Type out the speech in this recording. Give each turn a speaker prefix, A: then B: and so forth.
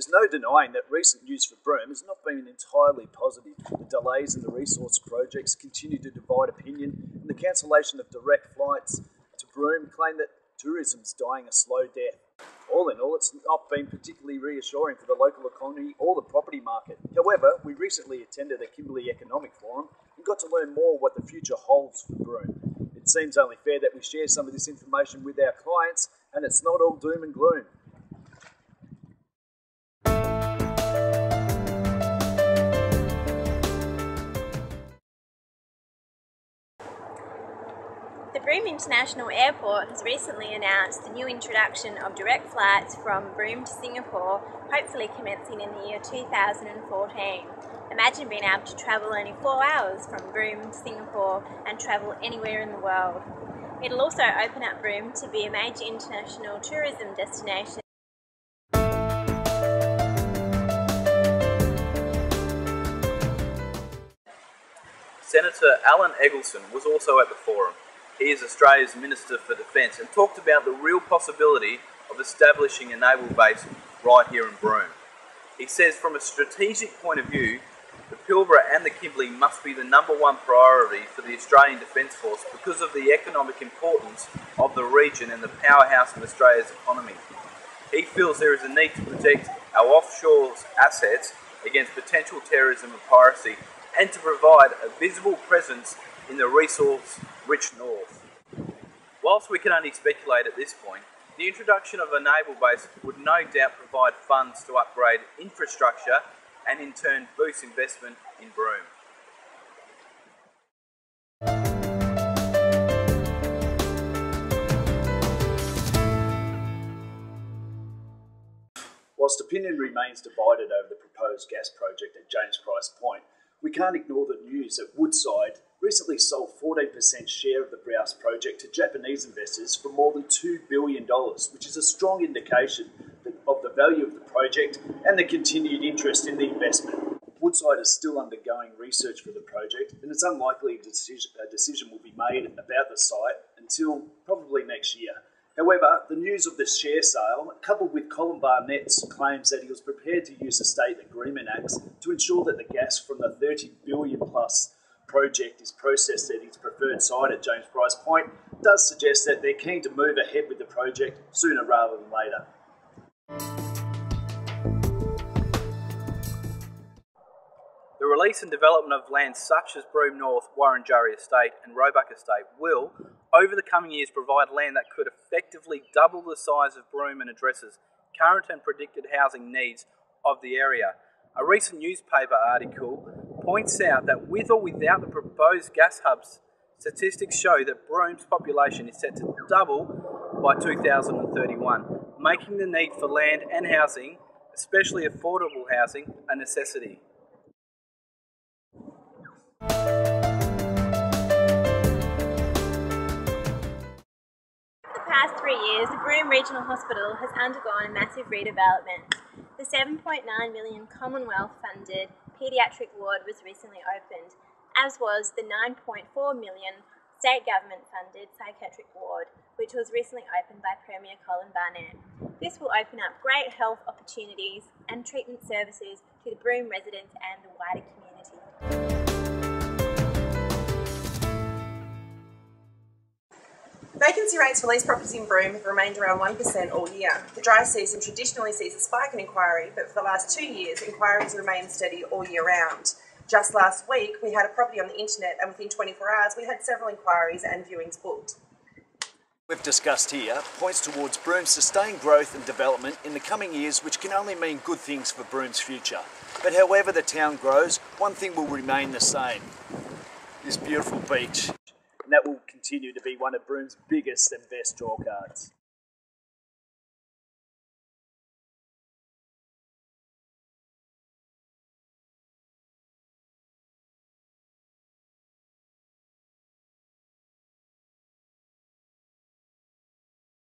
A: There's no denying that recent news for Broome has not been entirely positive. The delays in the resource projects continue to divide opinion, and the cancellation of direct flights to Broome claim that tourism's dying a slow death. All in all, it's not been particularly reassuring for the local economy or the property market. However, we recently attended a Kimberley Economic Forum and got to learn more what the future holds for Broome. It seems only fair that we share some of this information with our clients, and it's not all doom and gloom.
B: The Broome International Airport has recently announced the new introduction of direct flights from Broome to Singapore, hopefully commencing in the year 2014. Imagine being able to travel only 4 hours from Broome to Singapore and travel anywhere in the world. It'll also open up Broome to be a major international tourism destination.
C: Senator Alan Eggleson was also at the forum. He is Australia's Minister for Defence and talked about the real possibility of establishing a naval base right here in Broome. He says from a strategic point of view, the Pilbara and the Kimberley must be the #1 priority for the Australian Defence Force because of the economic importance of the region and the powerhouse of Australia's economy. He feels there is a need to protect our offshore assets against potential terrorism and piracy and to provide a visible presence in the resource-rich north. Whilst we can only speculate at this point, the introduction of a naval base would no doubt provide funds to upgrade infrastructure and in turn boost investment in Broome.
A: Whilst opinion remains divided over the proposed gas project at James Price Point, we can't ignore the news that Woodside recently sold 14% share of the Browse project to Japanese investors for more than $2 billion, which is a strong indication of the value of the project and the continued interest in the investment. Woodside is still undergoing research for the project, and it's unlikely a decision will be made about the site until probably next year. However, the news of the share sale, coupled with Colin Barnett's claims that he was prepared to use the State Agreement Acts to ensure that the gas from the $30 billion plus project is processed at its preferred site at James Price Point, does suggest that they're keen to move ahead with the project sooner rather than later.
C: The release and development of lands such as Broome North, Wurundjeri Estate and Roebuck Estate will, over the coming years, provide land that could effectively double the size of Broome and addresses current and predicted housing needs of the area. A recent newspaper article points out that with or without the proposed gas hubs, statistics show that Broome's population is set to double by 2031, making the need for land and housing, especially affordable housing, a necessity.
B: For the past 3 years, the Broome Regional Hospital has undergone a massive redevelopment. The $7.9 million Commonwealth-funded paediatric ward was recently opened, as was the $9.4 million state government-funded psychiatric ward, which was recently opened by Premier Colin Barnett. This will open up great health opportunities and treatment services to the Broome residents and the wider community.
D: Vacancy rates for lease properties in Broome have remained around 1% all year. The dry season traditionally sees a spike in inquiry, but for the last 2 years, inquiries remain steady all year round. Just last week, we had a property on the internet, and within 24 hours, we had several inquiries and viewings booked.
A: We've discussed here points towards Broome's sustained growth and development in the coming years, which can only mean good things for Broome's future. But however the town grows, one thing will remain the same: this beautiful beach. And that will continue to be one of Broome's biggest and best draw cards.